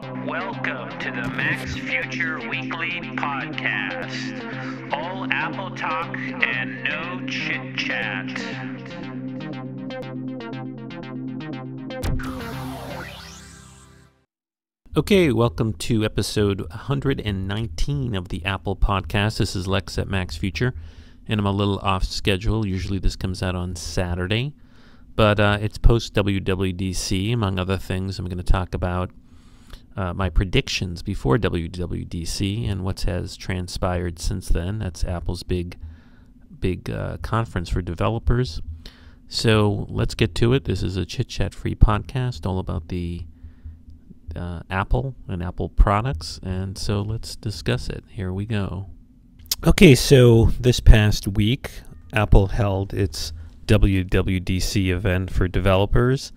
Welcome to the Mac's Future Weekly Podcast. All Apple talk and no chit chat. Okay, welcome to episode 119 of the Apple Podcast. This is Lex at Mac's Future, and I'm a little off schedule. Usually this comes out on Saturday, but it's post WWDC. Among other things, I'm going to talk about my predictions before WWDC and what has transpired since then. That's Apple's big conference for developers. So let's get to it. This is a chit-chat-free podcast all about the Apple and Apple products, and so let's discuss it. Here we go. Okay, so this past week, Apple held its WWDC event for developers,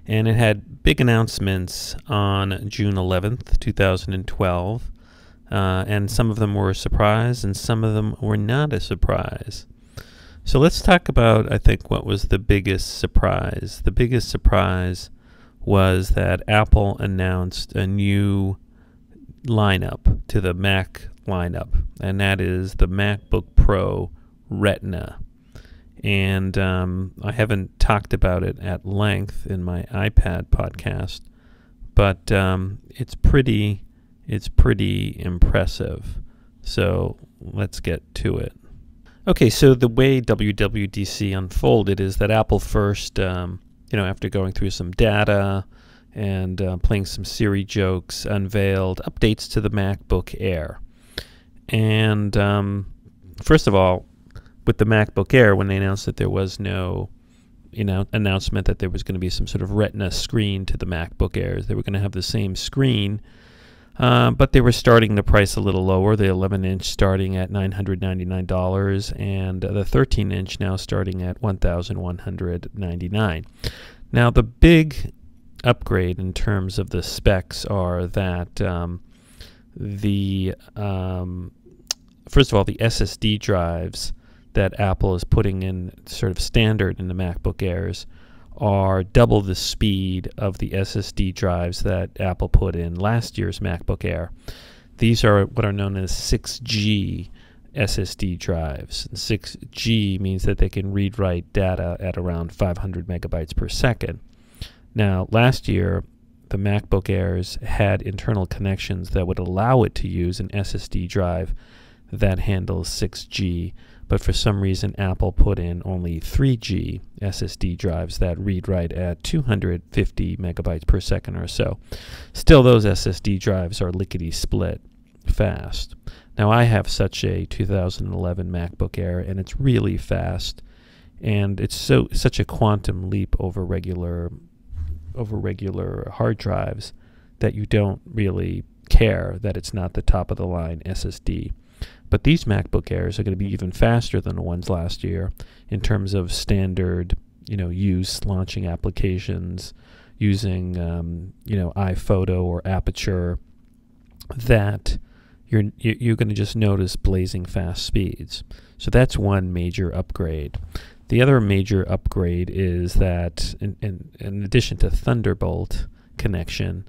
and it had big announcements on June 11th, 2012, and some of them were a surprise, and some of them were not a surprise. So let's talk about, I think, what was the biggest surprise. The biggest surprise was that Apple announced a new lineup to the Mac lineup, and that is the MacBook Pro Retina. And I haven't talked about it at length in my iPad podcast, but it's pretty impressive. So let's get to it. Okay, so the way WWDC unfolded is that Apple first, after going through some data and playing some Siri jokes, unveiled updates to the MacBook Air. And first of all, with the MacBook Air, when they announced that there was no, announcement that there was going to be some sort of Retina screen to the MacBook Airs, they were going to have the same screen, but they were starting the price a little lower. The 11-inch starting at $999, and the 13-inch now starting at $1,199. Now, the big upgrade in terms of the specs are that first of all, the SSD drives that Apple is putting in sort of standard in the MacBook Airs are double the speed of the SSD drives that Apple put in last year's MacBook Air. These are what are known as 6G SSD drives. 6G means that they can read-write data at around 500 megabytes per second. Now, last year, the MacBook Airs had internal connections that would allow it to use an SSD drive that handles 6G, but for some reason Apple put in only 3G SSD drives that read-write at 250 megabytes per second or so. Still, those SSD drives are lickety-split fast. Now, I have such a 2011 MacBook Air, and it's really fast, and it's such a quantum leap over regular hard drives that you don't really care that it's not the top-of-the-line SSD. But these MacBook Airs are going to be even faster than the ones last year in terms of standard, use, launching applications, using, iPhoto or Aperture, that you're going to just notice blazing fast speeds. So that's one major upgrade. The other major upgrade is that in addition to Thunderbolt connection,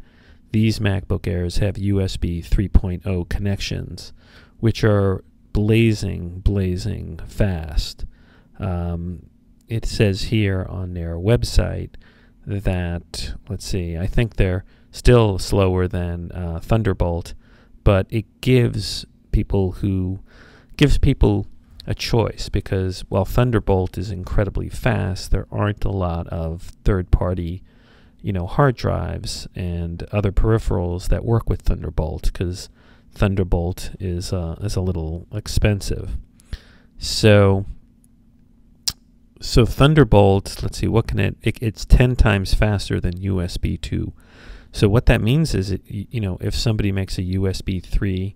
these MacBook Airs have USB 3.0 connections, which are blazing fast. It says here on their website that, I think they're still slower than Thunderbolt, but it gives people a choice, because while Thunderbolt is incredibly fast, there aren't a lot of third-party hard drives and other peripherals that work with Thunderbolt, because Thunderbolt is a little expensive. So Thunderbolt, it's 10 times faster than USB 2. So what that means is, if somebody makes a USB 3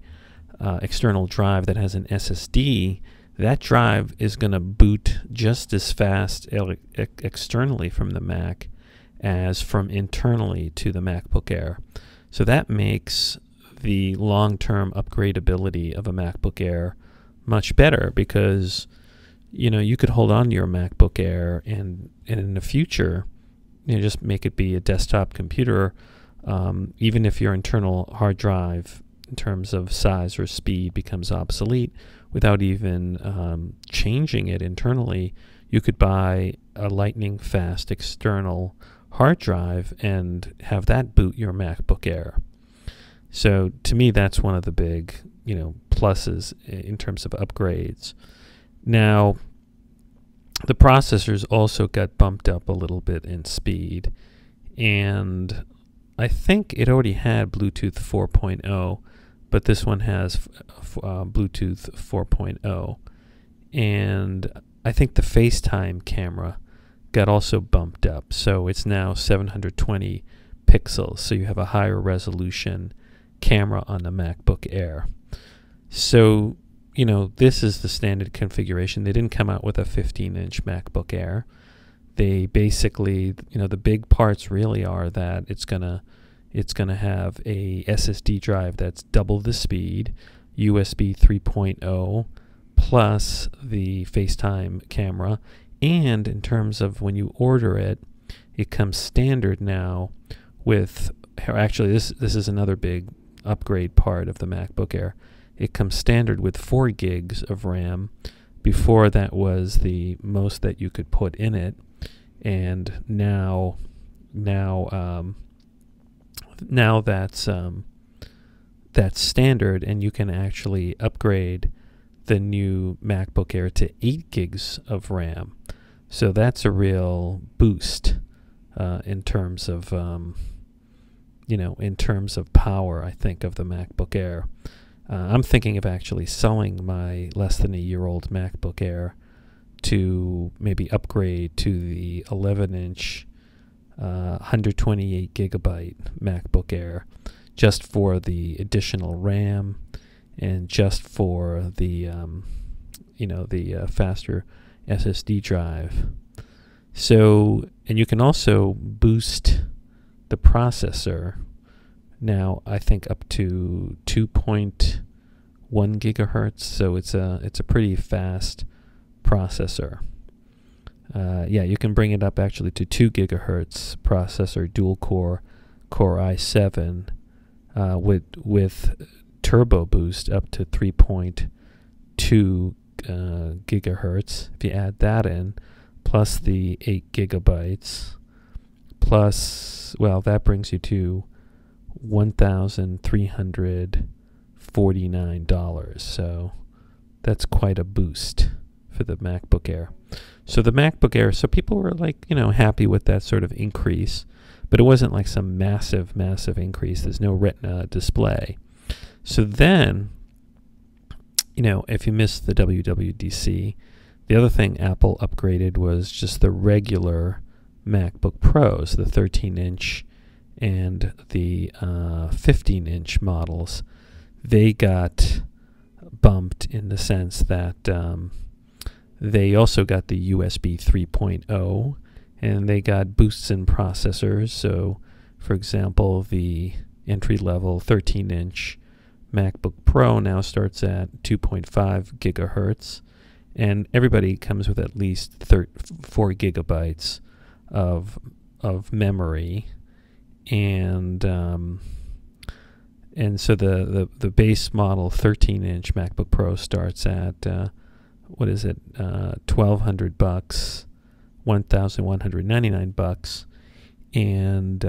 external drive that has an SSD, that drive is going to boot just as fast externally from the Mac as from internally to the MacBook Air. So that makes the long-term upgradability of a MacBook Air much better, because you could hold on to your MacBook Air and in the future just make it be a desktop computer even if your internal hard drive in terms of size or speed becomes obsolete, without even changing it internally, you could buy a lightning fast external hard drive and have that boot your MacBook Air. So to me, that's one of the big, pluses in terms of upgrades. Now, the processors also got bumped up a little bit in speed, and I think it already had Bluetooth 4.0, but this one has Bluetooth 4.0, and I think the FaceTime camera got also bumped up, so it's now 720 pixels, so you have a higher resolution camera on the MacBook Air. So, this is the standard configuration. They didn't come out with a 15-inch MacBook Air. They basically, the big parts really are that it's gonna have a SSD drive that's double the speed, USB 3.0, plus the FaceTime camera. And in terms of when you order it, it comes standard now with, actually this is another big upgrade part of the MacBook Air. It comes standard with 4 gigs of RAM. Before that was the most that you could put in it, and now that's standard, and you can actually upgrade the new MacBook Air to 8 gigs of RAM. So that's a real boost in terms of power, I think, of the MacBook Air. I'm thinking of actually selling my less than a year-old MacBook Air to maybe upgrade to the 11-inch 128 gigabyte MacBook Air, just for the additional RAM and just for the faster SSD drive. So, and you can also boost the processor now, I think up to 2.1 gigahertz, so it's a pretty fast processor. You can bring it up actually to 2 gigahertz processor, dual core i7 with turbo boost up to 3.2 gigahertz. If you add that in, plus the 8 gigabytes, plus, well, that brings you to $1,349. So that's quite a boost for the MacBook Air. So the MacBook Air, so people were like, happy with that sort of increase, but it wasn't like some massive increase. There's no Retina display. So then, if you missed the WWDC, the other thing Apple upgraded was just the regular MacBook Pros, the 13-inch and the 15-inch models. They got bumped in the sense that they also got the USB 3.0, and they got boosts in processors. So, for example, the entry-level 13-inch MacBook Pro now starts at 2.5 gigahertz, and everybody comes with at least 4 gigabytes of memory, and so the base model 13-inch MacBook Pro starts at $1,200, $1,199, and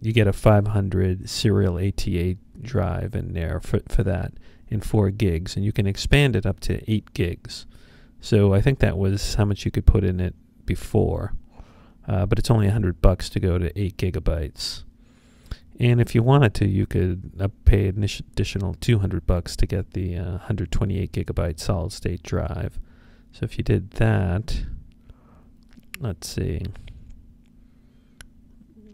you get a 500 serial ATA drive in there for that in 4 gigs, and you can expand it up to 8 gigs. So I think that was how much you could put in it before, but it's only $100 to go to 8 gigabytes. And if you wanted to, you could pay an additional $200 to get the 128 gigabyte solid state drive. So if you did that, let's see.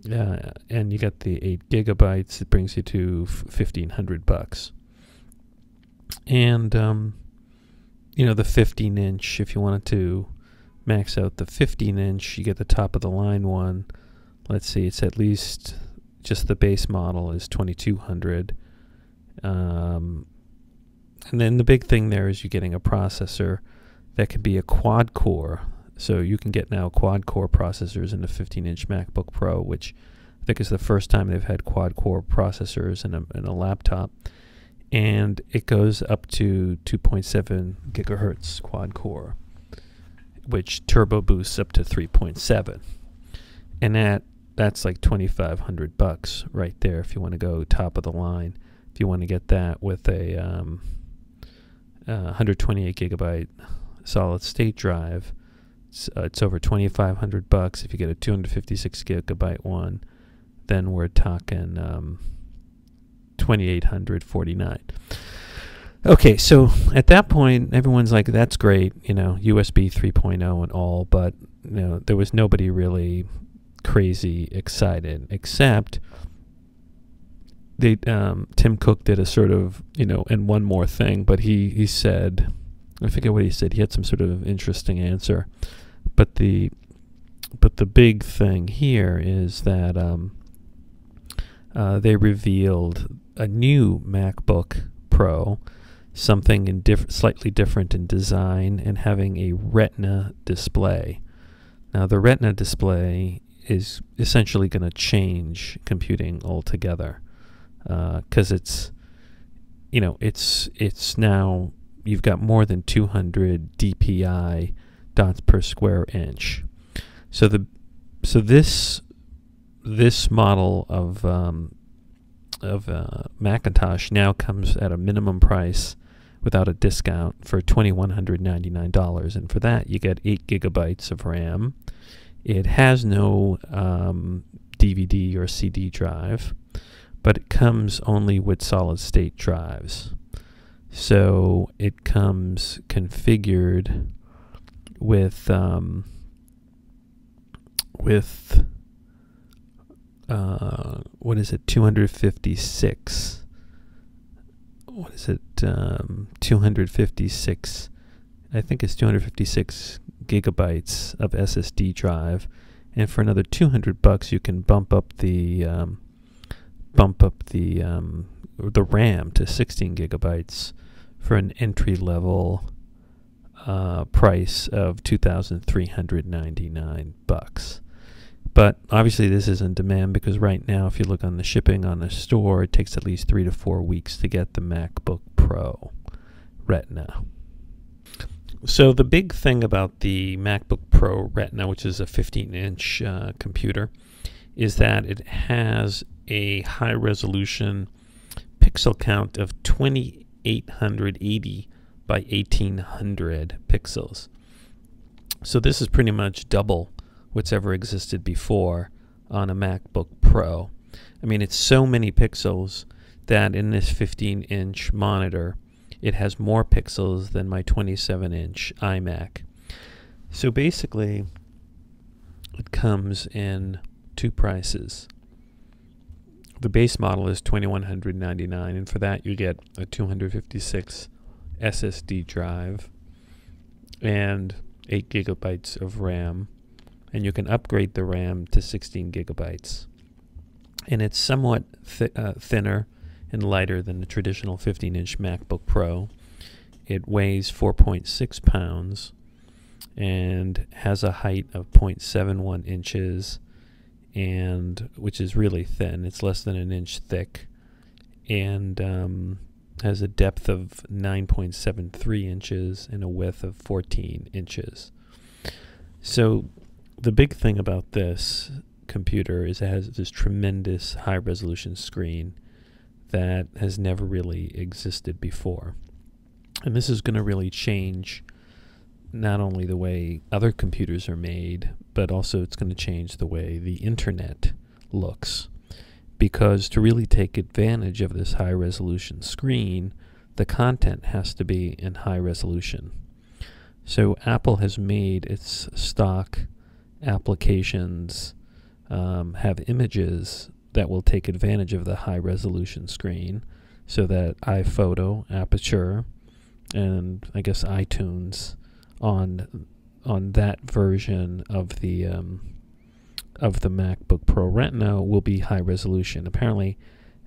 Yeah, and you got the 8 gigabytes. It brings you to $1,500. And the 15-inch, if you wanted to max out the 15-inch, you get the top of the line one. Let's see, it's at least just the base model is $2,200. And then the big thing there is you're getting a processor that can be a quad core. So you can get now quad core processors in the 15-inch MacBook Pro, which I think it's the first time they've had quad-core processors in a laptop. And it goes up to 2.7 gigahertz quad-core, which turbo boosts up to 3.7. And that's like $2,500 right there if you want to go top of the line. If you want to get that with a 128 gigabyte solid state drive, it's over $2,500. If you get a 256 gigabyte one, then we're talking $2,849. Okay, so at that point, everyone's like, "That's great, USB 3.0 and all," but there was nobody really crazy excited, except Tim Cook did a sort of, and one more thing, but he said, I forget what he said. He had some sort of interesting answer, but the big thing here is that they revealed a new MacBook Pro, something slightly different in design, and having a Retina display. Now, the Retina display is essentially going to change computing altogether, because it's now you've got more than 200 DPI dots per square inch. So this model of Macintosh now comes at a minimum price without a discount for $2,199, and for that you get 8 gigabytes of RAM. It has no DVD or CD drive, but it comes only with solid state drives. So it comes configured with what is it, 256? What is it? 256. I think it's 256 gigabytes of SSD drive, and for another $200 you can bump up the RAM to 16 gigabytes for an entry level price of $2,399. But obviously this is in demand, because right now if you look on the shipping on the store, it takes at least 3 to 4 weeks to get the MacBook Pro Retina. So the big thing about the MacBook Pro Retina, which is a 15-inch computer, is that it has a high-resolution pixel count of 2880 by 1800 pixels. So this is pretty much double what's ever existed before on a MacBook Pro. I mean, it's so many pixels that in this 15-inch monitor, it has more pixels than my 27-inch iMac. So basically, it comes in two prices. The base model is $2,199, and for that you get a 256 SSD drive and 8 gigabytes of RAM, and you can upgrade the RAM to 16 gigabytes. And it's somewhat thinner and lighter than the traditional 15-inch MacBook Pro. It weighs 4.6 pounds and has a height of 0.71 inches, and which is really thin. It's less than an inch thick, and has a depth of 9.73 inches and a width of 14 inches. So the big thing about this computer is it has this tremendous high-resolution screen that has never really existed before. And this is going to really change not only the way other computers are made, but also it's going to change the way the internet looks. Because to really take advantage of this high-resolution screen, the content has to be in high resolution. So Apple has made its stock applications have images that will take advantage of the high-resolution screen, so that iPhoto, Aperture, and I guess iTunes on that version of the MacBook Pro Retina will be high resolution. Apparently,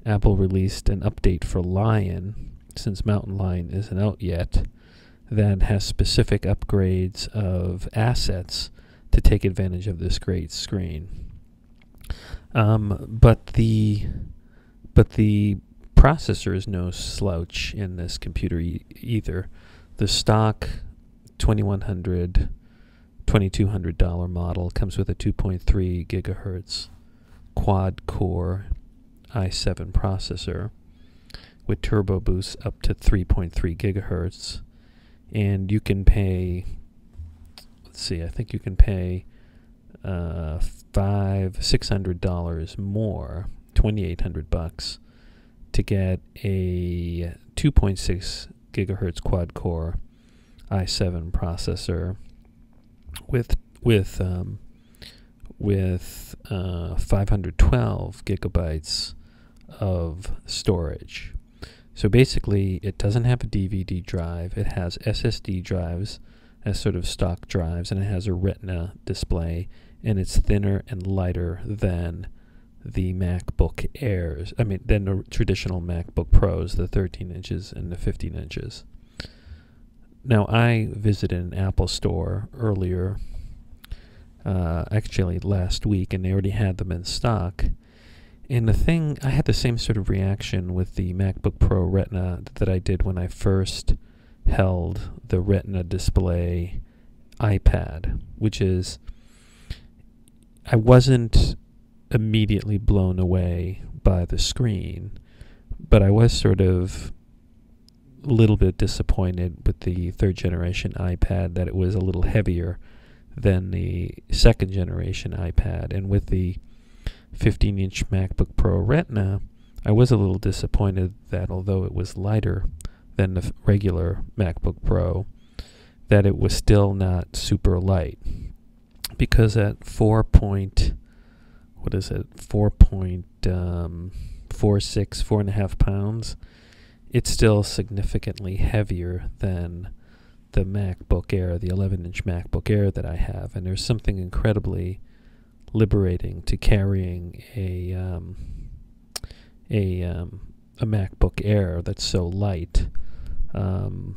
Apple released an update for Lion, since Mountain Lion isn't out yet, that has specific upgrades of assets to take advantage of this great screen. But the processor is no slouch in this computer either. The stock $2,200 model comes with a 2.3 gigahertz quad-core i7 processor with turbo boost up to 3.3 gigahertz, and you can pay, let's see, I think you can pay $600 more, $2,800 to get a 2.6 gigahertz quad-core i7 processor with 512 gigabytes of storage. So basically, it doesn't have a DVD drive. It has SSD drives as sort of stock drives, and it has a Retina display, and it's thinner and lighter than the MacBook Airs. I mean, than the traditional MacBook Pros, the 13 inches and the 15 inches. Now, I visited an Apple store earlier, actually last week, and they already had them in stock. And I had the same sort of reaction with the MacBook Pro Retina that I did when I first held the Retina Display iPad, which is, I wasn't immediately blown away by the screen, but I was sort of a little bit disappointed with the third generation iPad that it was a little heavier than the second generation iPad. And with the 15-inch MacBook Pro Retina, I was a little disappointed that although it was lighter than the regular MacBook Pro, that it was still not super light. Because at 4.5 pounds, it's still significantly heavier than the MacBook Air, the 11-inch MacBook Air that I have. And there's something incredibly liberating to carrying a MacBook Air that's so light. On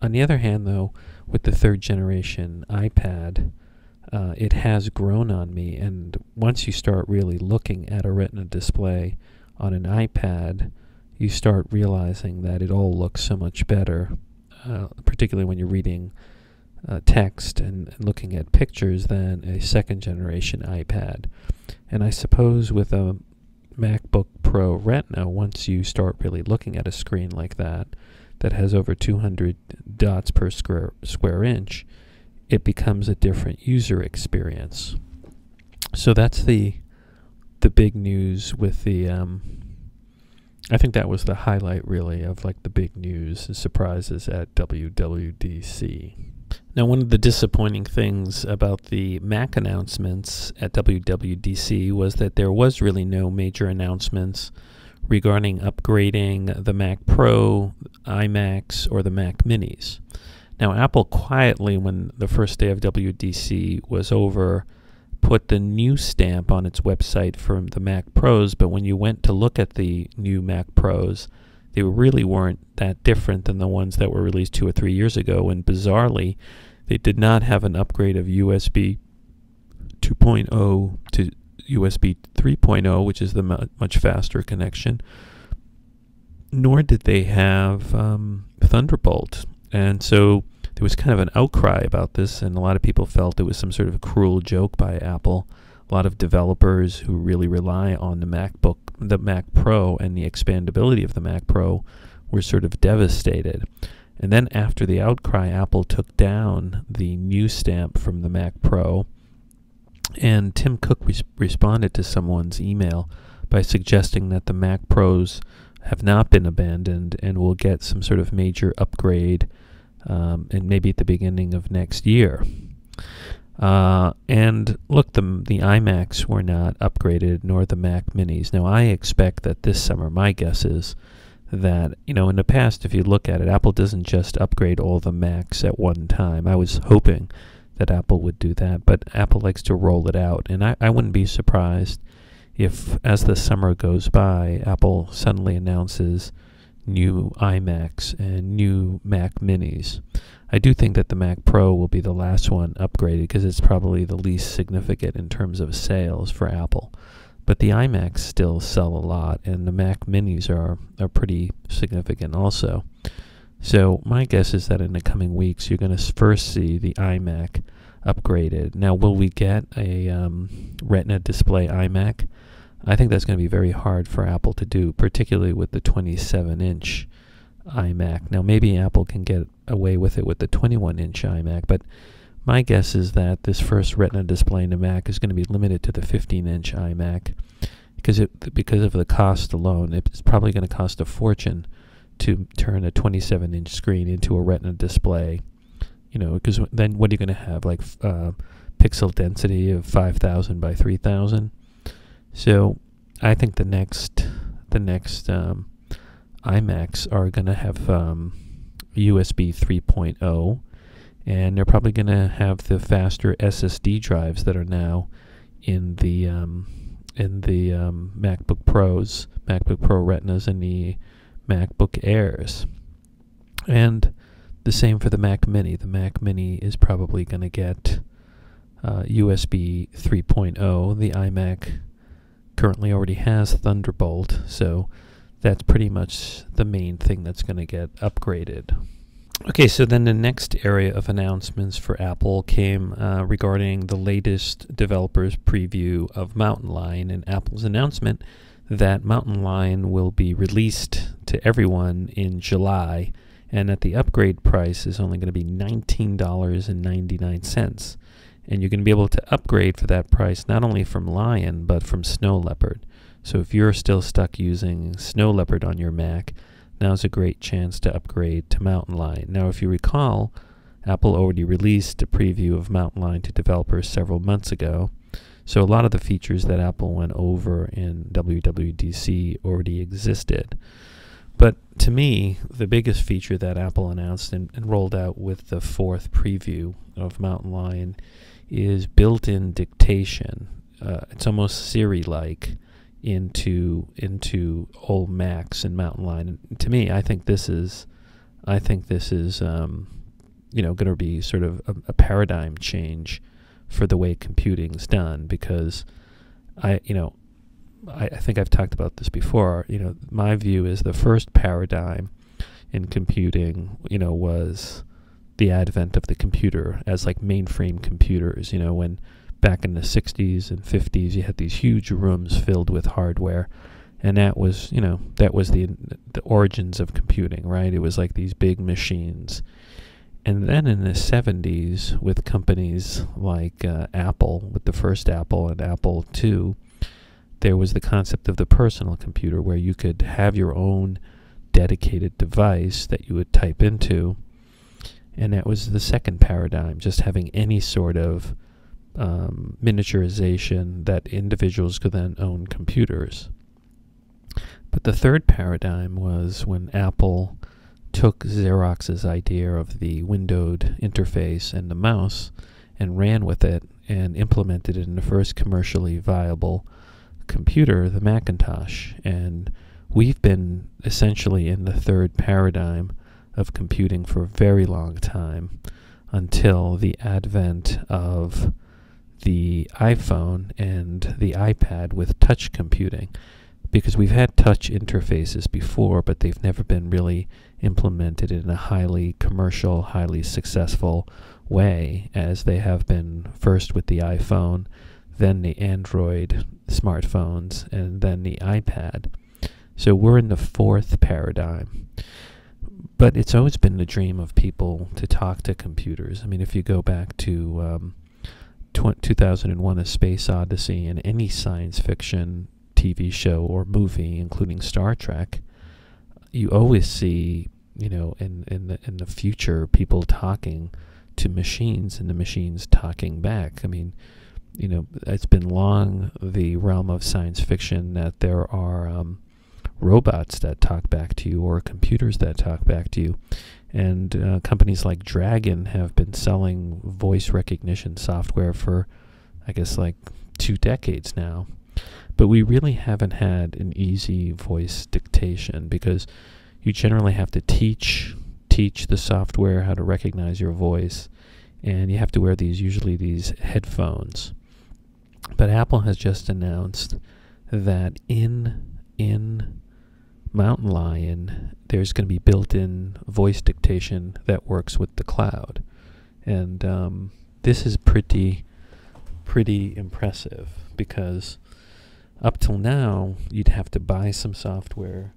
the other hand, though, with the third generation iPad, it has grown on me, and once you start really looking at a Retina display on an iPad, you start realizing that it all looks so much better, particularly when you're reading text and looking at pictures, than a second generation iPad. And I suppose with a MacBook Pro Retina, once you start really looking at a screen like that has over 200 dots per square inch, it becomes a different user experience. So that's the big news with the I think that was the highlight really of like the big news and surprises at WWDC. Now, one of the disappointing things about the Mac announcements at WWDC was that there was really no major announcements regarding upgrading the Mac Pro, iMacs, or the Mac Minis. Now, Apple quietly, when the first day of WWDC was over, put the new stamp on its website for the Mac Pros, but when you went to look at the new Mac Pros, they really weren't that different than the ones that were released 2 or 3 years ago, and bizarrely, they did not have an upgrade of USB 2.0 to USB 3.0, which is the much faster connection, nor did they have Thunderbolt. And so there was kind of an outcry about this, and a lot of people felt it was some sort of cruel joke by Apple. A lot of developers who really rely on the Mac Pro and the expandability of the Mac Pro were sort of devastated. And then after the outcry, Apple took down the new stamp from the Mac Pro, and Tim Cook responded to someone's email by suggesting that the Mac Pros have not been abandoned and will get some sort of major upgrade, and maybe at the beginning of next year. And look, the iMacs were not upgraded, nor the Mac Minis. Now, I expect that this summer, my guess is that, in the past, if you look at it, Apple doesn't just upgrade all the Macs at one time. I was hoping that Apple would do that, but Apple likes to roll it out, and I wouldn't be surprised if, as the summer goes by, Apple suddenly announces new iMacs and new Mac Minis. I do think that the Mac Pro will be the last one upgraded because it's probably the least significant in terms of sales for Apple. but the iMacs still sell a lot, and the Mac Minis are pretty significant also. So my guess is that in the coming weeks, you're going to first see the iMac upgraded. Now, will we get a Retina Display iMac? I think that's going to be very hard for Apple to do, particularly with the 27-inch iMac. Now, maybe Apple can get away with it with the 21-inch iMac, but my guess is that this first Retina display in the Mac is going to be limited to the 15-inch iMac because of the cost alone. It's probably going to cost a fortune to turn a 27-inch screen into a Retina display. Because then what are you going to have, like pixel density of 5,000 by 3,000? So I think the next iMacs are going to have USB 3.0, and they're probably going to have the faster SSD drives that are now in the MacBook Pros, MacBook Pro Retinas, and the MacBook Airs. And the same for the Mac Mini. The Mac Mini is probably going to get USB 3.0. The iMac currently already has Thunderbolt, so that's pretty much the main thing that's going to get upgraded. Okay, so then the next area of announcements for Apple came regarding the latest developers preview of Mountain Lion, and Apple's announcement that Mountain Lion will be released to everyone in July, and that the upgrade price is only going to be $19.99. And you're going to be able to upgrade for that price not only from Lion, but from Snow Leopard. So if you're still stuck using Snow Leopard on your Mac, now's a great chance to upgrade to Mountain Lion. Now, if you recall, Apple already released a preview of Mountain Lion to developers several months ago. So a lot of the features that Apple went over in WWDC already existed. But to me, the biggest feature that Apple announced and rolled out with the fourth preview of Mountain Lion is built-in dictation. It's almost Siri-like into old Macs and Mountain Lion. And to me, I think this is going to be sort of a paradigm change for the way computing's done, because I think I've talked about this before. My view is the first paradigm in computing, was the advent of the computer as like mainframe computers. When back in the 60s and 50s, you had these huge rooms filled with hardware, and that was the origins of computing, right? It was like these big machines. And then in the 70s, with companies like Apple, with the first Apple and Apple II, there was the concept of the personal computer, where you could have your own dedicated device that you would type into. And that was the second paradigm, just having any sort of miniaturization that individuals could then own computers. But the third paradigm was when Apple took Xerox's idea of the windowed interface and the mouse and ran with it and implemented it in the first commercially viable computer, the Macintosh. And we've been essentially in the third paradigm of computing for a very long time, until the advent of the iPhone and the iPad with touch computing. Because we've had touch interfaces before, but they've never been really implemented in a highly commercial, highly successful way, as they have been first with the iPhone, then the Android smartphones, and then the iPad. So we're in the fourth paradigm. But it's always been the dream of people to talk to computers. I mean, if you go back to 2001: A Space Odyssey, and any science fiction TV show or movie, including Star Trek, you always see, in the future, people talking to machines and the machines talking back. I mean, it's been long the realm of science fiction that there are robots that talk back to you, or computers that talk back to you. And companies like Dragon have been selling voice recognition software for, I guess, like 2 decades now. But we really haven't had an easy voice dictation, because you generally have to teach the software how to recognize your voice, and you have to wear usually these headphones. But Apple has just announced that in Mountain Lion, there's going to be built-in voice dictation that works with the cloud. And this is pretty impressive, because up till now, you'd have to buy some software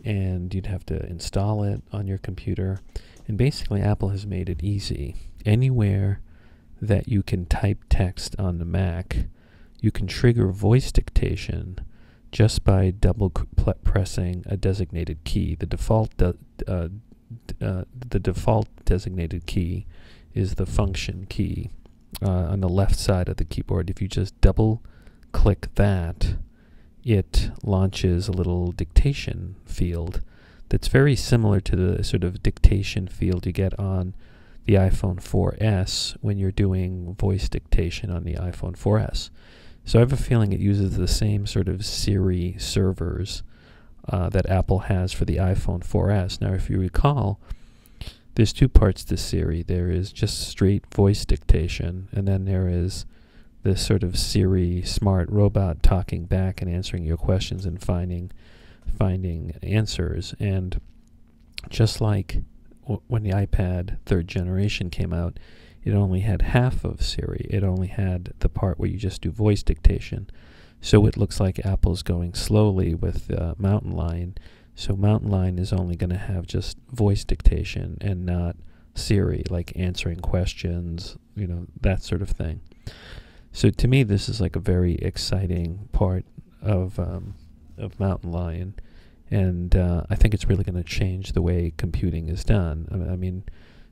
and you'd have to install it on your computer. And basically, Apple has made it easy. Anywhere that you can type text on the Mac, you can trigger voice dictation just by double pressing a designated key. The default designated key is the function key on the left side of the keyboard. If you just double click that, it launches a little dictation field that's very similar to the sort of dictation field you get on the iPhone 4S when you're doing voice dictation on the iPhone 4S. So I have a feeling it uses the same sort of Siri servers that Apple has for the iPhone 4S. Now, if you recall, there's two parts to Siri. There is just straight voice dictation, and then there is this sort of Siri smart robot talking back and answering your questions and finding answers. And just like when the iPad 3rd generation came out, it only had half of Siri. It only had the part where you just do voice dictation. So it looks like Apple's going slowly with Mountain Lion. So Mountain Lion is only going to have just voice dictation and not Siri, like answering questions, that sort of thing. So to me, this is like a very exciting part of Mountain Lion, and I think it's really going to change the way computing is done. I mean,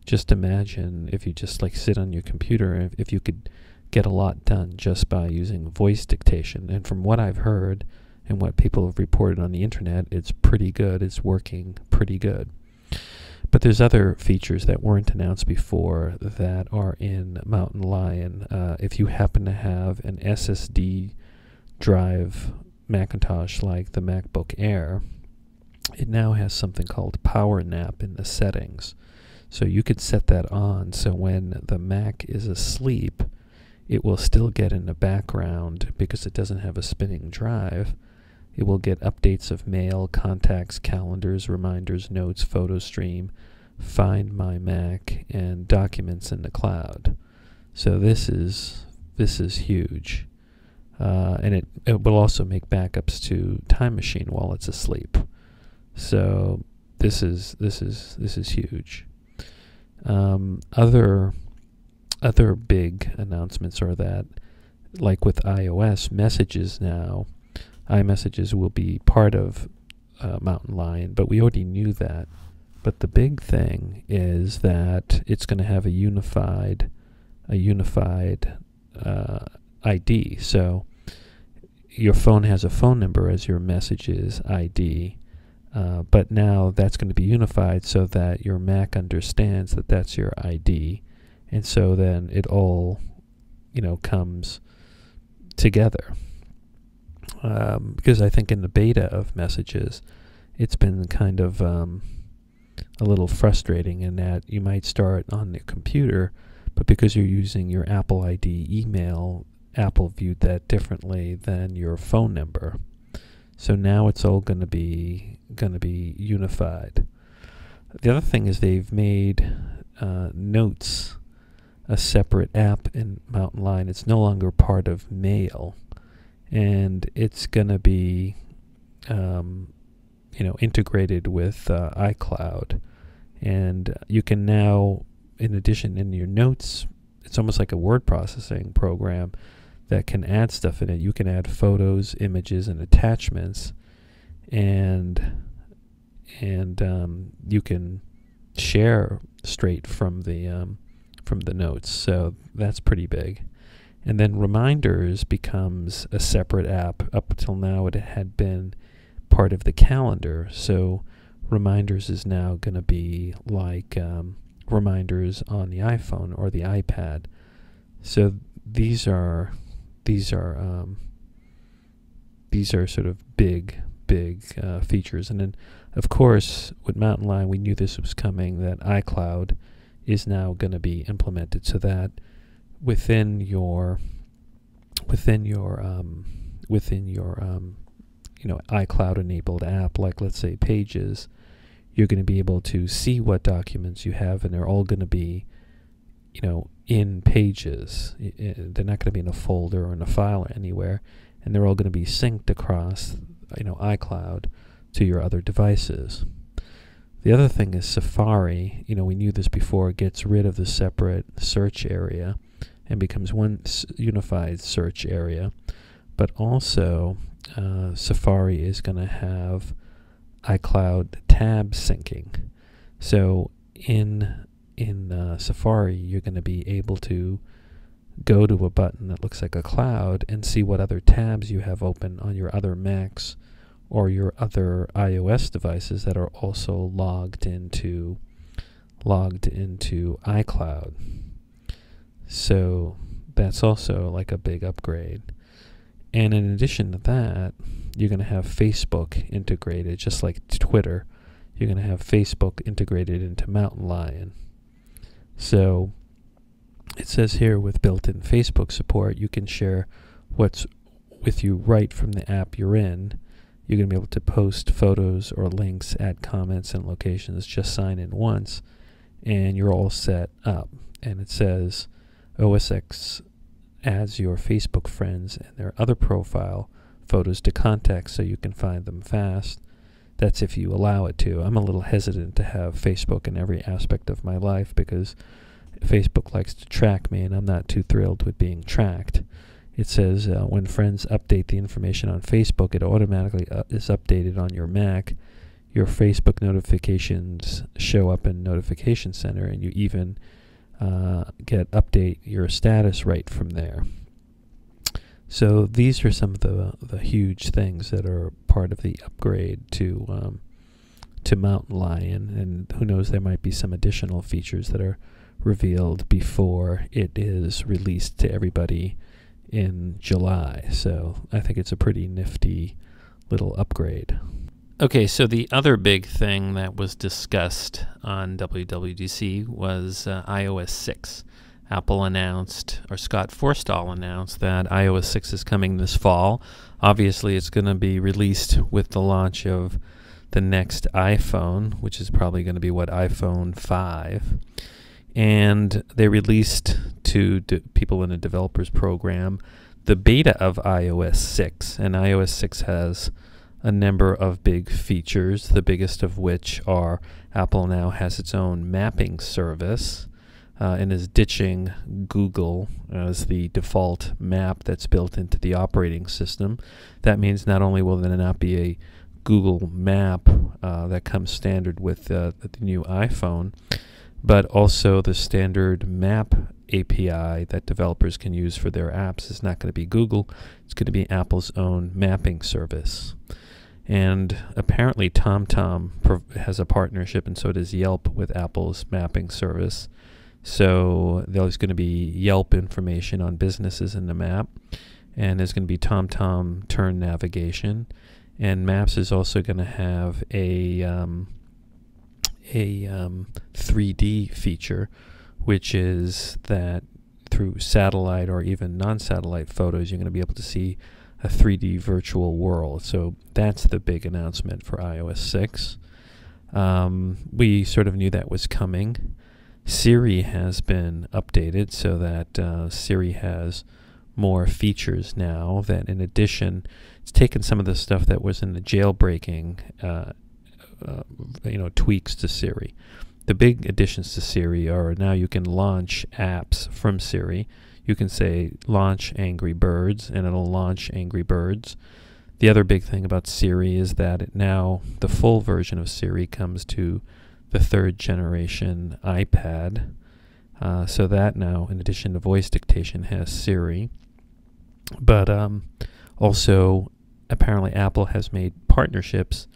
just imagine if you just like sit on your computer, if you could get a lot done just by using voice dictation. And from what I've heard and what people have reported on the internet, it's pretty good. It's working pretty good. But there's other features that weren't announced before that are in Mountain Lion. If you happen to have an SSD drive Macintosh like the MacBook Air, it now has something called Power Nap in the settings. So you could set that on so when the Mac is asleep, it will still get in the background because it doesn't have a spinning drive. It will get updates of mail, contacts, calendars, reminders, notes, photo stream, Find My Mac, and documents in the cloud. So this is huge, and it will also make backups to Time Machine while it's asleep. So this is huge. Other big announcements are that, like with iOS, messages now. iMessages will be part of Mountain Lion, but we already knew that. But the big thing is that it's going to have a unified ID. So your phone has a phone number as your messages ID, but now that's going to be unified so that your Mac understands that that's your ID, and so then it all, comes together. Because I think in the beta of messages, it's been kind of a little frustrating in that you might start on the computer, but because you're using your Apple ID email, Apple viewed that differently than your phone number. So now it's all going to be unified. The other thing is they've made Notes a separate app in Mountain Lion. It's no longer part of Mail, and it's going to be integrated with iCloud. And you can now, in addition, in your Notes, it's almost like a word processing program that can add stuff in it. You can add photos, images, and attachments, and you can share straight from the Notes. So that's pretty big. And then Reminders becomes a separate app. Up until now, it had been part of the calendar. So Reminders is now going to be like Reminders on the iPhone or the iPad. So these are sort of big features. And then, of course, with Mountain Lion, we knew this was coming, that iCloud is now going to be implemented, so that within your iCloud enabled app, like let's say Pages, you're going to be able to see what documents you have, and they're all going to be, in Pages. They're not going to be in a folder or in a file or anywhere, and they're all going to be synced across, iCloud to your other devices. The other thing is Safari. We knew this before. It gets rid of the separate search area and becomes one unified search area. But also, Safari is going to have Icloud Tabs syncing. So in Safari, you're going to be able to go to a button that looks like a cloud and see what other tabs you have open on your other Macs or your other iOS devices that are also logged into iCloud. So that's also like a big upgrade. And in addition to that, you're going to have Facebook integrated, just like Twitter. You're going to have Facebook integrated into Mountain Lion. So it says here, with built-in Facebook support, you can share what's with you right from the app you're in. You're going to be able to post photos or links, add comments and locations, just sign in once, and you're all set up. And it says OS X adds your Facebook friends and their other profile photos to contacts so you can find them fast. That's if you allow it to. I'm a little hesitant to have Facebook in every aspect of my life because Facebook likes to track me, and I'm not too thrilled with being tracked. It says when friends update the information on Facebook, it automatically is updated on your Mac. Your Facebook notifications show up in Notification Center, and you even update your status right from there. So these are some of the huge things that are part of the upgrade to Mountain Lion, and who knows, there might be some additional features that are revealed before it is released to everybody in July. So I think it's a pretty nifty little upgrade. Okay, so the other big thing that was discussed on WWDC was iOS 6. Apple announced, or Scott Forstall announced, that iOS 6 is coming this fall. Obviously, it's going to be released with the launch of the next iPhone, which is probably going to be iPhone 5. And they released to people in a developers program the beta of iOS 6. And iOS 6 has a number of big features, the biggest of which are Apple now has its own mapping service and is ditching Google as the default map that's built into the operating system. That means not only will there not be a Google map that comes standard with the new iPhone, but also the standard map API that developers can use for their apps is not going to be Google. It's going to be Apple's own mapping service. And apparently TomTom has a partnership, and so does Yelp, with Apple's mapping service. So there's going to be Yelp information on businesses in the map, and there's going to be TomTom turn navigation. And Maps is also going to have a 3D feature, which is that through satellite or even non-satellite photos, you're going to be able to see a 3D virtual world. So that's the big announcement for iOS 6. We sort of knew that was coming. Siri has been updated so that Siri has more features now. That in addition, it's taken some of the stuff that was in the jailbreaking tweaks to Siri. The big additions to Siri are now you can launch apps from Siri. You can say launch Angry Birds, and it'll launch Angry Birds. The other big thing about Siri is that now the full version of Siri comes to the 3rd generation iPad. So that now, in addition to voice dictation, has Siri. But also, apparently Apple has made partnerships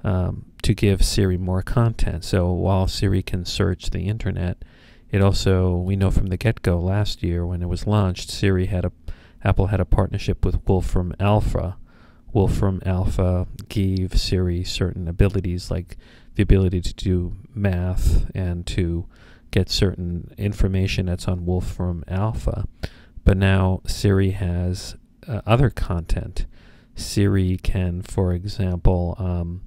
to give Siri more content. So while Siri can search the internet, it also, we know from the get-go last year when it was launched, Apple had a partnership with Wolfram Alpha. Wolfram Alpha gave Siri certain abilities, like the ability to do math and to get certain information that's on Wolfram Alpha. But now Siri has other content. Siri can, for example,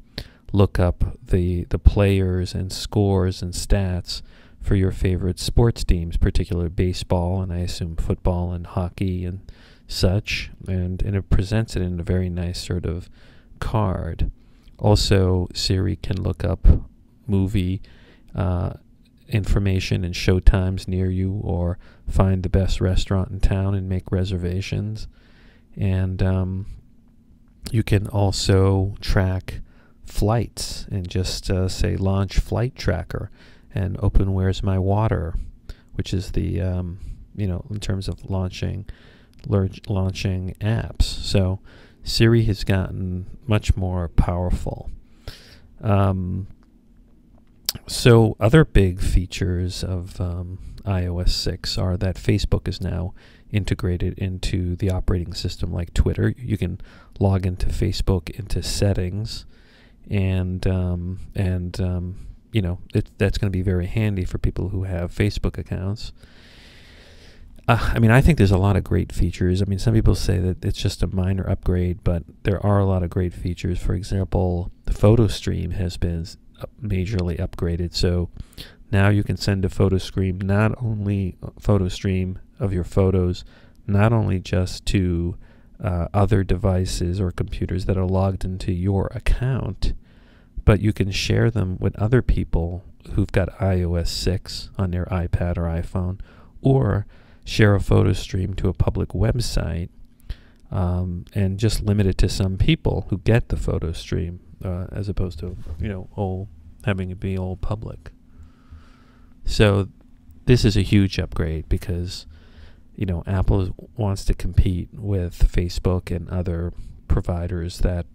look up the players and scores and stats for your favorite sports teams, particularly baseball, and I assume football and hockey and such, and it presents it in a very nice sort of card. Also, Siri can look up movie information and show times near you, or find the best restaurant in town and make reservations. And you can also track flights and just say launch flight tracker and open Where's My Water, which is the in terms of launching apps. So Siri has gotten much more powerful. So other big features of iOS 6 are that Facebook is now integrated into the operating system like Twitter. You can log into Facebook into settings, and that's going to be very handy for people who have Facebook accounts. I think there's a lot of great features. Some people say that it's just a minor upgrade, but there are a lot of great features. For example, the photo stream has been majorly upgraded, so now you can send a photo stream of your photos, not only just to other devices or computers that are logged into your account, but you can share them with other people who've got iOS 6 on their iPad or iPhone, or share a photo stream to a public website, and just limit it to some people who get the photo stream, as opposed to having it be all public. So this is a huge upgrade because Apple wants to compete with Facebook and other providers that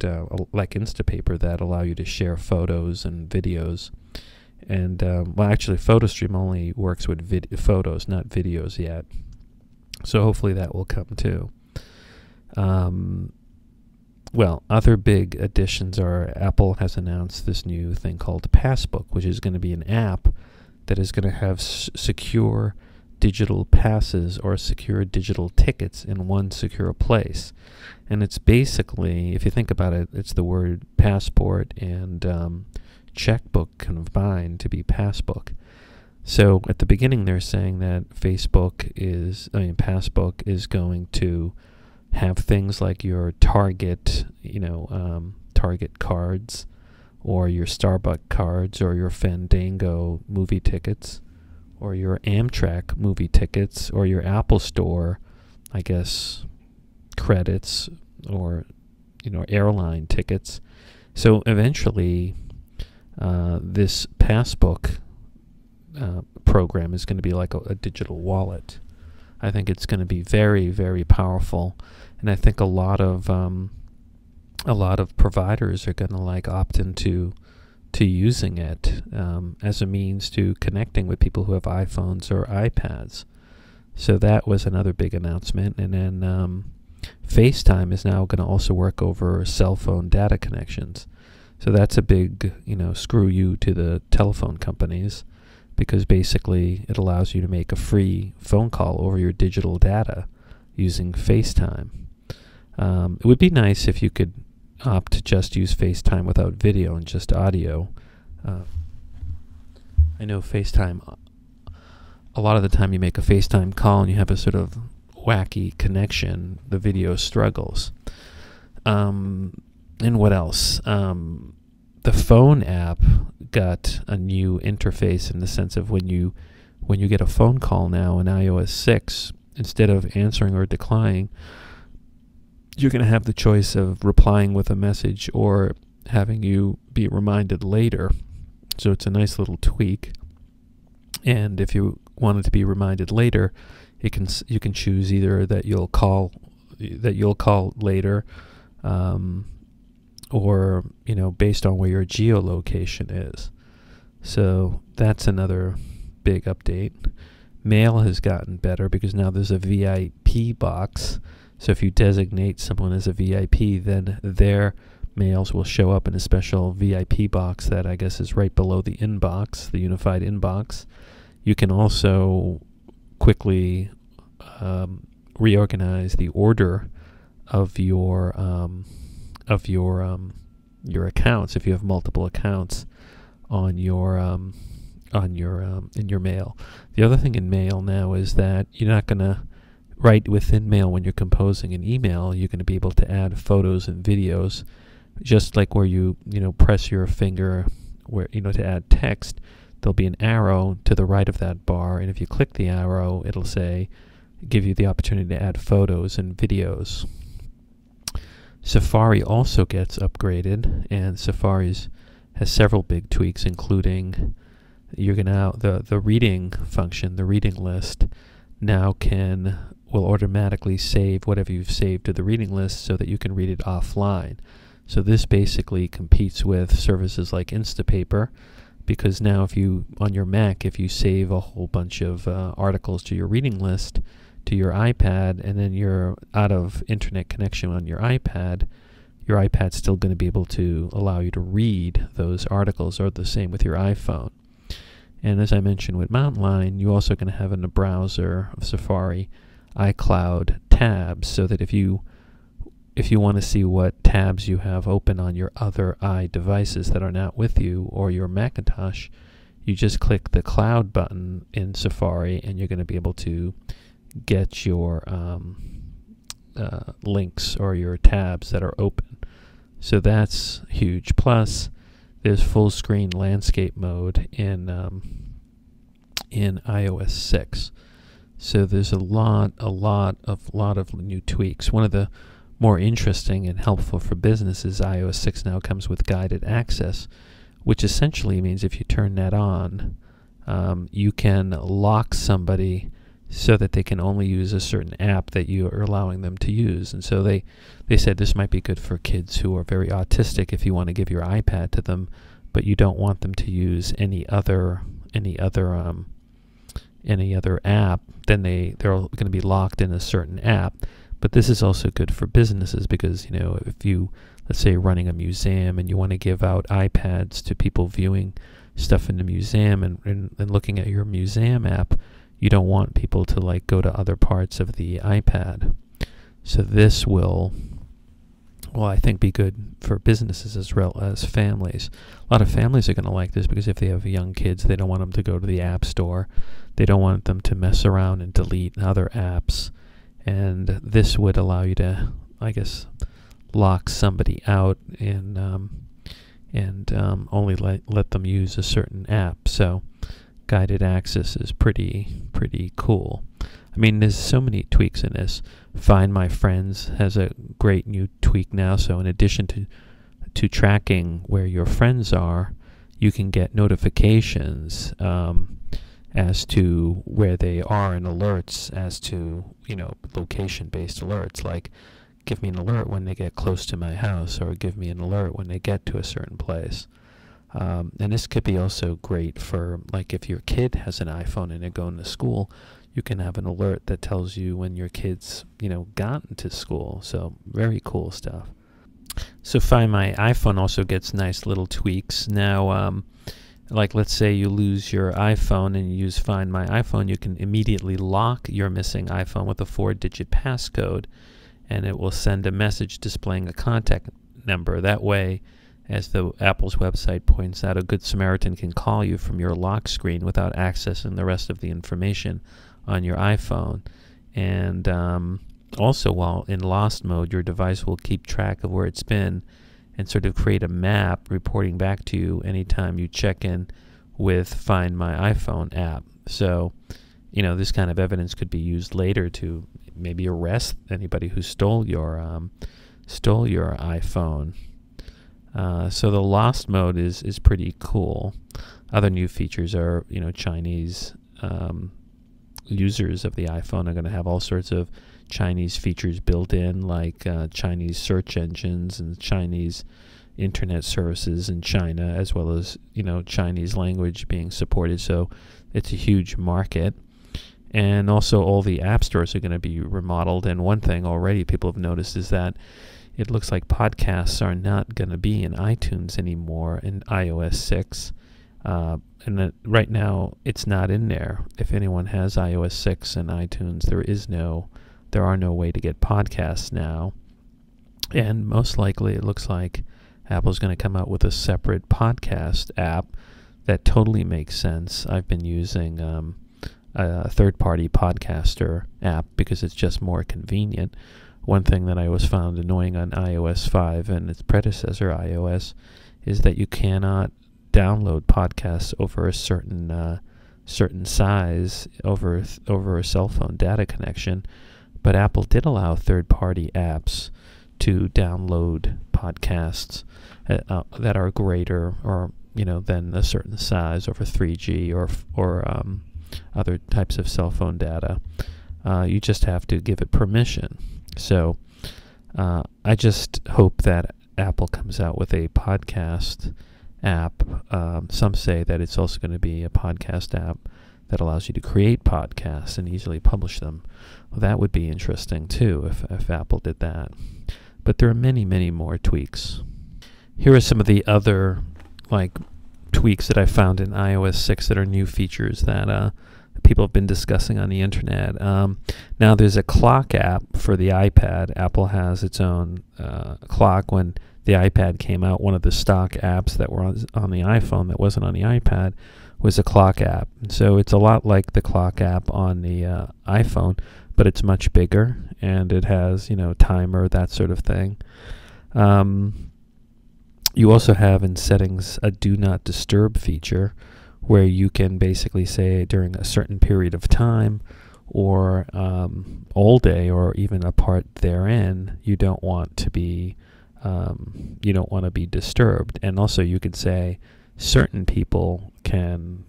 like Instapaper, that allow you to share photos and videos. And actually PhotoStream only works with photos, not videos yet. So hopefully that will come too. Other big additions are Apple has announced this new thing called Passbook, which is going to be an app that is going to have secure digital passes or secure digital tickets in one secure place. And it's basically, if you think about it, it's the word passport and checkbook combined to be Passbook. So at the beginning they're saying that Passbook is going to have things like your Target, Target cards, or your Starbucks cards, or your Fandango movie tickets, or your Amtrak movie tickets, or your Apple Store, I guess, credits, or airline tickets. So eventually this Passbook program is going to be like a digital wallet. I think it's going to be very, very powerful, and I think a lot of providers are going to opt into using it as a means to connecting with people who have iPhones or iPads. So that was another big announcement. And then FaceTime is now going to also work over cell phone data connections. So that's a big, screw you to the telephone companies, because basically it allows you to make a free phone call over your digital data using FaceTime. It would be nice if you could opt to just use FaceTime without video and just audio. I know FaceTime, a lot of the time you make a FaceTime call and you have a sort of wacky connection, the video struggles. And what else? The phone app got a new interface in the sense of when you get a phone call now in iOS 6, instead of answering or declining, you're going to have the choice of replying with a message or having you be reminded later. So it's a nice little tweak. And if you wanted to be reminded later, you can choose either that you'll call later, or based on where your geolocation is. So that's another big update. Mail has gotten better because now there's a VIP box. So if you designate someone as a VIP, then their mails will show up in a special VIP box that I guess is right below the inbox, the unified inbox. You can also quickly reorganize the order of your accounts if you have multiple accounts on your in your mail. The other thing in mail now is that you're not going to write within mail when you're composing an email. You're going to be able to add photos and videos, just like where you press your finger where to add text. There'll be an arrow to the right of that bar, and if you click the arrow, it'll give you the opportunity to add photos and videos. Safari also gets upgraded, and Safari has several big tweaks, including the reading function, the reading list, now will automatically save whatever you've saved to the reading list so that you can read it offline. So this basically competes with services like Instapaper, because now on your Mac, if you save a whole bunch of articles to your reading list to your iPad, and then you're out of internet connection on your iPad's still going to be able to allow you to read those articles, or the same with your iPhone. And as I mentioned with Mountain Lion, you're also going to have in the browser of Safari Icloud Tabs, so that if you want to see what tabs you have open on your other devices that are not with you, or your Macintosh, you just click the Cloud button in Safari, and you're going to be able to get your links or your tabs that are open. So that's huge. Plus, there's full screen landscape mode in iOS 6. So there's a lot of new tweaks. One of the more interesting and helpful for businesses, iOS 6 now comes with guided access, which essentially means if you turn that on, you can lock somebody so that they can only use a certain app that you are allowing them to use. And so they said this might be good for kids who are very autistic if you want to give your iPad to them, but you don't want them to use any other app, then they're going to be locked in a certain app. But this is also good for businesses, because if you, let's say, running a museum and you want to give out iPads to people viewing stuff in the museum and looking at your museum app, you don't want people to go to other parts of the iPad. So this will, I think, be good for businesses as well as families. A lot of families are going to like this, because if they have young kids, they don't want them to go to the App Store. They don't want them to mess around and delete other apps. And this would allow you to, I guess, lock somebody out and only let them use a certain app. So guided access is pretty cool. I mean, there's so many tweaks in this. Find My Friends has a great new tweak now. So in addition to tracking where your friends are, you can get notifications as to where they are, and alerts as to, location-based alerts, like give me an alert when they get close to my house, or give me an alert when they get to a certain place. And this could be also great for, if your kid has an iPhone and they're going to school, you can have an alert that tells you when your kid's, gotten to school. So very cool stuff. So Find My iPhone also gets nice little tweaks. Now, let's say you lose your iPhone and you use Find My iPhone, you can immediately lock your missing iPhone with a 4-digit passcode, and it will send a message displaying a contact number. That way, as the Apple's website points out, a good Samaritan can call you from your lock screen without accessing the rest of the information on your iPhone. And also, while in lost mode, your device will keep track of where it's been and sort of create a map reporting back to you anytime you check in with Find My iPhone app. So, this kind of evidence could be used later to maybe arrest anybody who stole your iPhone. So the lost mode is pretty cool. Other new features are, Chinese users of the iPhone are going to have all sorts of Chinese features built in, like Chinese search engines and Chinese internet services in China, as well as Chinese language being supported. So it's a huge market. And also all the app stores are going to be remodeled. And one thing already people have noticed is that it looks like podcasts are not going to be in iTunes anymore in iOS 6. And right now it's not in there. If anyone has iOS 6 and iTunes, there are no way to get podcasts now. And most likely it looks like Apple's going to come out with a separate podcast app that totally makes sense. I've been using a third-party podcaster app because it's just more convenient. One thing that I always found annoying on iOS 5 and its predecessor iOS is that you cannot download podcasts over a certain size over a cell phone data connection. But Apple did allow third-party apps to download podcasts that are greater or than a certain size over 3G or other types of cell phone data. You just have to give it permission. So I just hope that Apple comes out with a podcast app. Some say that it's also going to be a podcast app that allows you to create podcasts and easily publish them. Well, that would be interesting too if Apple did that. But there are many, many more tweaks. Here are some of the other tweaks that I found in iOS 6 that are new features that people have been discussing on the internet. Now there's a clock app for the iPad. Apple has its own clock. When the iPad came out, one of the stock apps that were on the iPhone that wasn't on the iPad was a clock app. So it's a lot like the clock app on the iPhone, but it's much bigger, and it has, timer, that sort of thing. You also have in settings a do not disturb feature where you can basically say during a certain period of time or all day or even a part therein, you don't want to be disturbed. And also you could say certain people can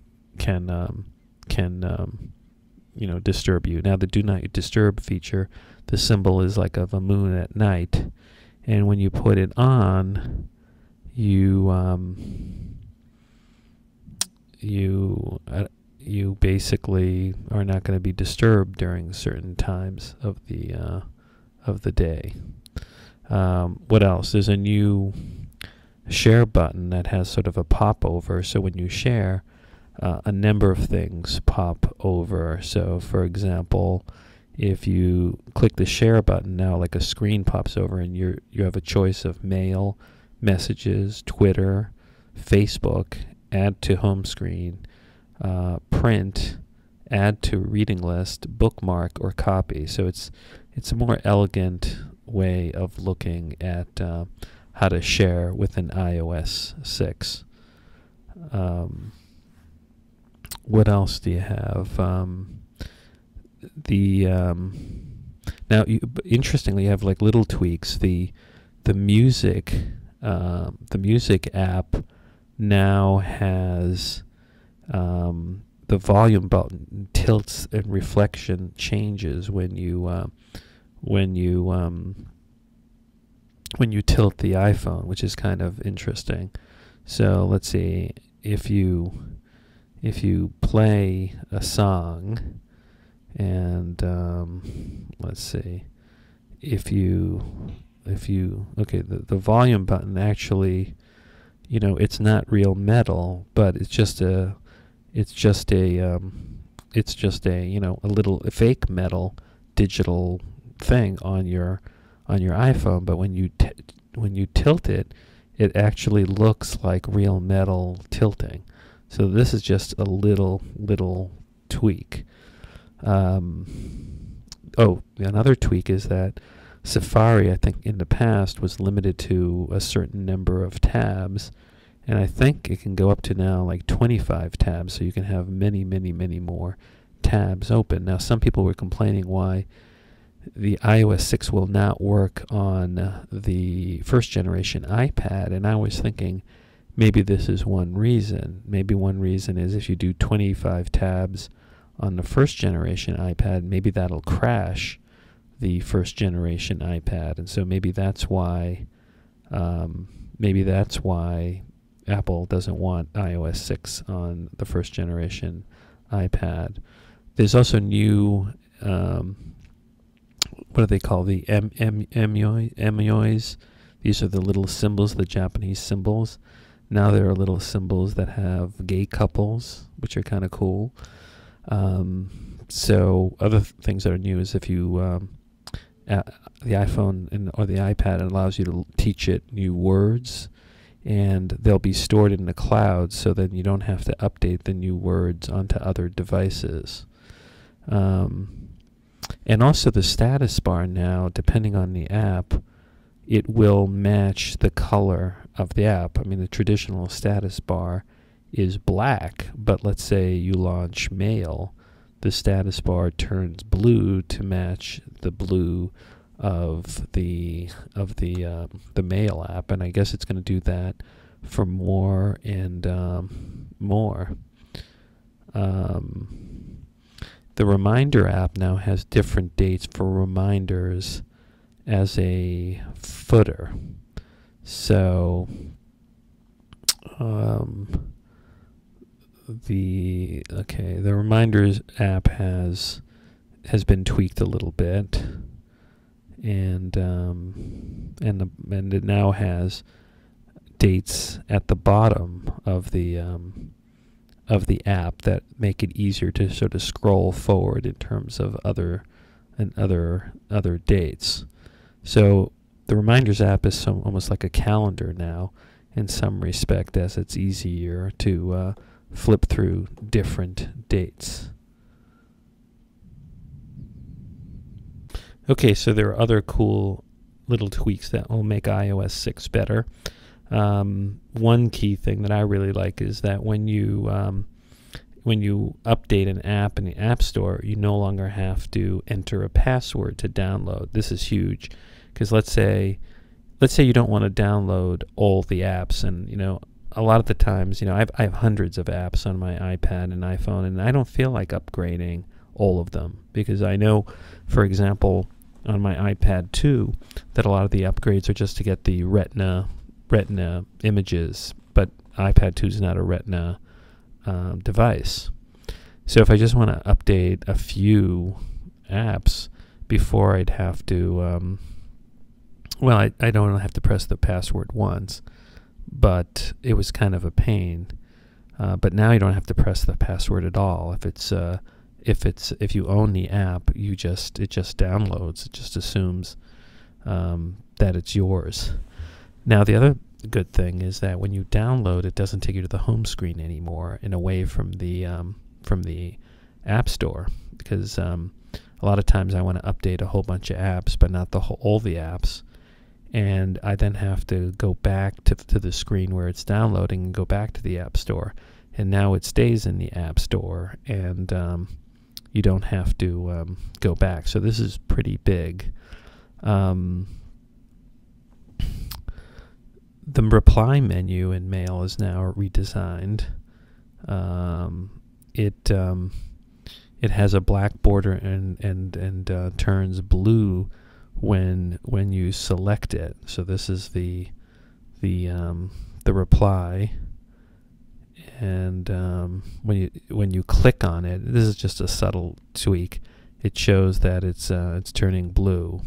disturb you. Now the do not disturb feature, the symbol is like of a moon at night, and when you put it on, you basically are not going to be disturbed during certain times of the day. What else? There's a new share button that has sort of a popover, so when you share, a number of things pop over. So for example, if you click the share button now, like a screen pops over and you have a choice of mail, messages, Twitter, Facebook, add to home screen, print, add to reading list, bookmark, or copy. So it's a more elegant way of looking at how to share within iOS 6. What else do you have? Now, interestingly, you have like little tweaks. The music app now has the volume button tilts and reflection changes when you tilt the iPhone, which is kind of interesting. So let's see, if you play a song, and let's see, the volume button actually, it's not real metal, but it's just a little fake metal digital thing on your iPhone. But when you tilt it, it actually looks like real metal tilting. So this is just a little tweak. Another tweak is that Safari, I think in the past, was limited to a certain number of tabs, and I think it can go up to now like 25 tabs, so you can have many, many, many more tabs open. Now some people were complaining why the iOS 6 will not work on the first generation iPad, and I was thinking maybe this is one reason. Maybe one reason is if you do 25 tabs on the first generation iPad, maybe that'll crash the first generation iPad, and so maybe that's why Apple doesn't want iOS 6 on the first generation iPad. There's also new what do they call the emojis? These are the little symbols, the Japanese symbols. Now there are little symbols that have gay couples, which are kind of cool. So other things that are new is if you the iPhone or the iPad allows you to teach it new words, and they'll be stored in the cloud, so then you don't have to update the new words onto other devices. And also the status bar now, depending on the app, it will match the color of the app. I mean, the traditional status bar is black, but let's say you launch Mail, the status bar turns blue to match the blue of the Mail app, and I guess it's going to do that for more and more. The Reminder app now has different dates for reminders as a footer. So the Reminders app has been tweaked a little bit, and it now has dates at the bottom of the app that make it easier to sort of scroll forward in terms of other dates. So the Reminders app is almost like a calendar now in some respect, as it's easier to flip through different dates. Okay, so there are other cool little tweaks that will make iOS 6 better. One key thing that I really like is that when you update an app in the App Store, you no longer have to enter a password to download. This is huge, because let's say you don't want to download all the apps, and a lot of the times, I have hundreds of apps on my iPad and iPhone, and I don't feel like upgrading all of them, because I know, for example, on my iPad 2, that a lot of the upgrades are just to get the Retina images, but iPad 2 is not a Retina device. So if I just want to update a few apps before I'd have to, I don't have to press the password once, but it was kind of a pain. But now you don't have to press the password at all. If you own the app, it just downloads. It just assumes that it's yours. Now the other good thing is that when you download, it doesn't take you to the home screen anymore and away from the App Store, because a lot of times I want to update a whole bunch of apps, but not all the apps, and I then have to go back to the screen where it's downloading and go back to the App Store, and now it stays in the App Store, and you don't have to go back. So this is pretty big. The reply menu in Mail is now redesigned. It has a black border and turns blue when you select it. So this is the reply, and when you click on it, this is just a subtle tweak. It shows that it's turning blue.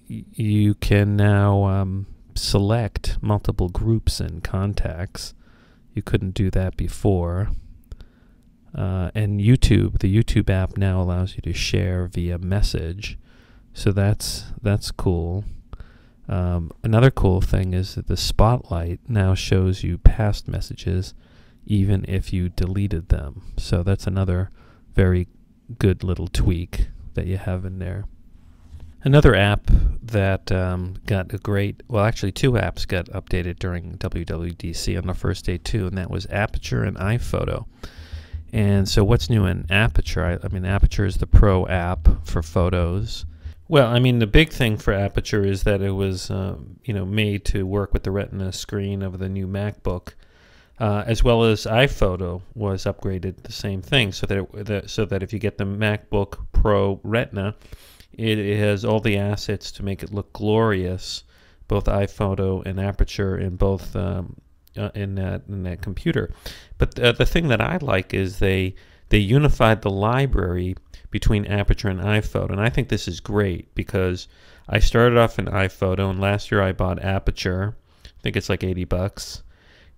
You can now select multiple groups and contacts. You couldn't do that before. And the YouTube app now allows you to share via message, so that's cool. Another cool thing is that the Spotlight now shows you past messages even if you deleted them. So that's another very good little tweak that you have in there. Another app that got actually two apps got updated during WWDC on the first day too, and that was Aperture and Iphoto. And so what's new in Aperture? I mean, Aperture is the Pro app for photos. Well, I mean, the big thing for Aperture is that it was made to work with the Retina screen of the new MacBook, as well as Iphoto was upgraded the same thing, so that if you get the MacBook Pro Retina, it has all the assets to make it look glorious, both Iphoto and Aperture in both in that computer. But the thing that I like is they unified the library between Aperture and Iphoto, and I think this is great because I started off in Iphoto, and last year I bought Aperture. I think it's like $80,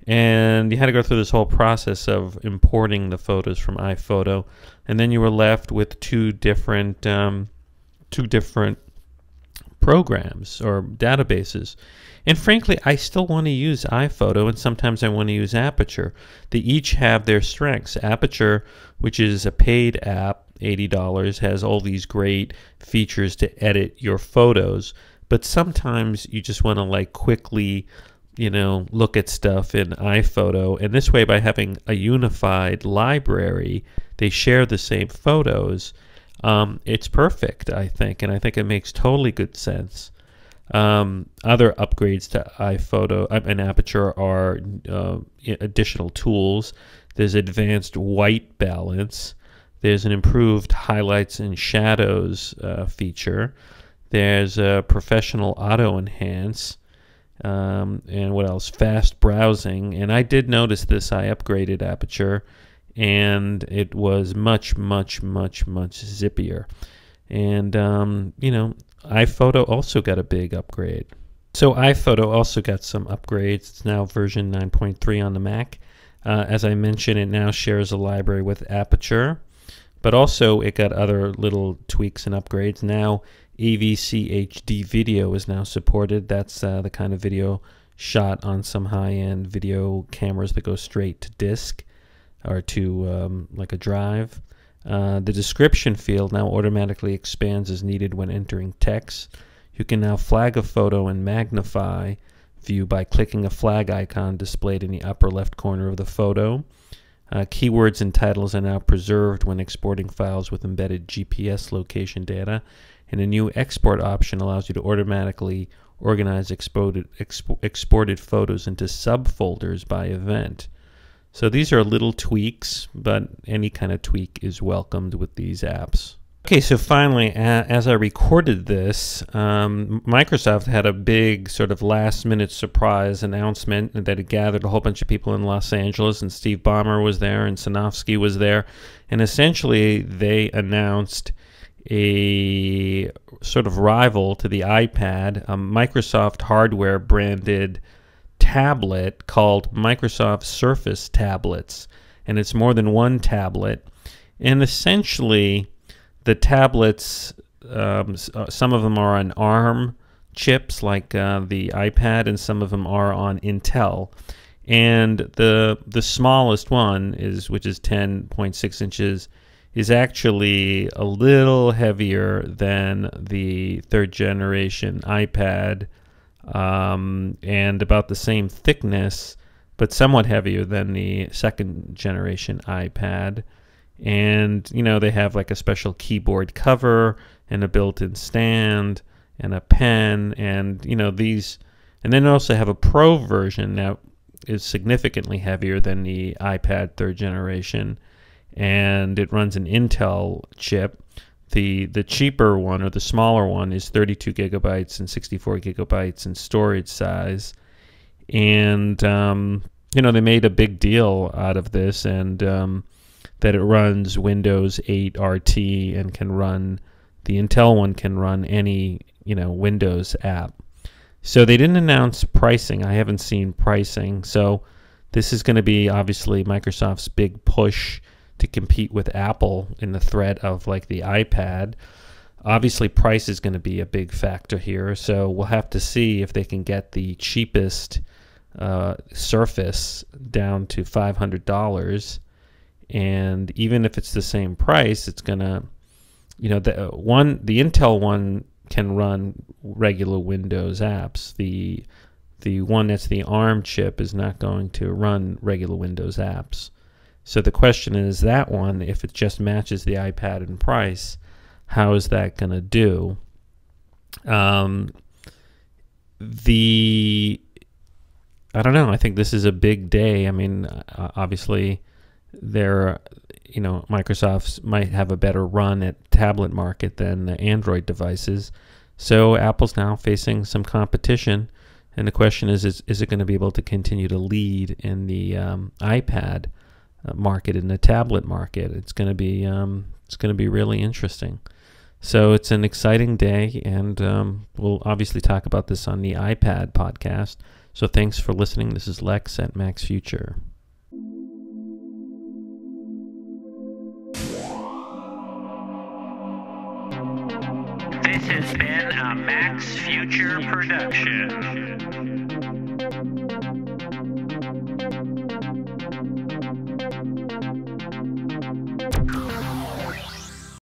And you had to go through this whole process of importing the photos from iPhoto, and then you were left with two different programs or databases. And frankly, I still want to use iPhoto, and sometimes I want to use Aperture. They each have their strengths. Aperture, which is a paid app, $80, has all these great features to edit your photos, but sometimes you just want to like quickly look at stuff in iPhoto, and this way, by having a unified library, they share the same photos. It's perfect, I think, and I think it makes totally good sense. Other upgrades to iPhoto and Aperture are additional tools. There's advanced white balance. There's an improved highlights and shadows feature. There's a professional auto enhance. And what else? Fast browsing. And I did notice this. I upgraded Aperture, and it was much, much, much, much zippier. And, iPhoto also got a big upgrade. So iPhoto also got some upgrades. It's now version 9.3 on the Mac. As I mentioned, it now shares a library with Aperture, but also it got other little tweaks and upgrades. Now AVC HD video is now supported. That's the kind of video shot on some high-end video cameras that go straight to disk or to like a drive. The description field now automatically expands as needed when entering text. You can now flag a photo and magnify view by clicking a flag icon displayed in the upper left corner of the photo. Keywords and titles are now preserved when exporting files with embedded GPS location data. And a new export option allows you to automatically organize exported photos into subfolders by event. So these are little tweaks, but any kind of tweak is welcomed with these apps. Okay, so finally, as I recorded this, Microsoft had a big sort of last-minute surprise announcement that it gathered a whole bunch of people in Los Angeles, and Steve Ballmer was there, and Sanofsky was there, and essentially they announced a sort of rival to the iPad, a Microsoft hardware branded tablet called Microsoft Surface Tablets, and it's more than one tablet. And essentially, the tablets, some of them are on ARM chips like the iPad, and some of them are on Intel. And the smallest one which is 10.6 inches, is actually a little heavier than the third generation iPad, and about the same thickness, but somewhat heavier than the second generation iPad. And they have like a special keyboard cover and a built-in stand and a pen, and these, and then also have a Pro version that is significantly heavier than the iPad third generation, and it runs an Intel chip. The cheaper one, or the smaller one, is 32 gigabytes and 64 gigabytes in storage size. And they made a big deal out of this, and that it runs Windows 8 RT and can run, the Intel one can run any Windows app. So they didn't announce pricing. I haven't seen pricing. So this is going to be obviously Microsoft's big push to compete with Apple in the threat of like the iPad. Obviously price is going to be a big factor here, so we'll have to see if they can get the cheapest Surface down to $500. And even if it's the same price, it's gonna, the Intel one can run regular Windows apps. The one that's the ARM chip is not going to run regular Windows apps. So the question is, that one, if it just matches the iPad in price, how is that going to do? I don't know. I think this is a big day. I mean, obviously, Microsoft might have a better run at tablet market than the Android devices. So Apple's now facing some competition, and the question is it going to be able to continue to lead in the iPad market, in the tablet market? It's going to be really interesting. So it's an exciting day, and we'll obviously talk about this on the iPad podcast. So thanks for listening. This is Lex at Max Future. This has been a Max Future production.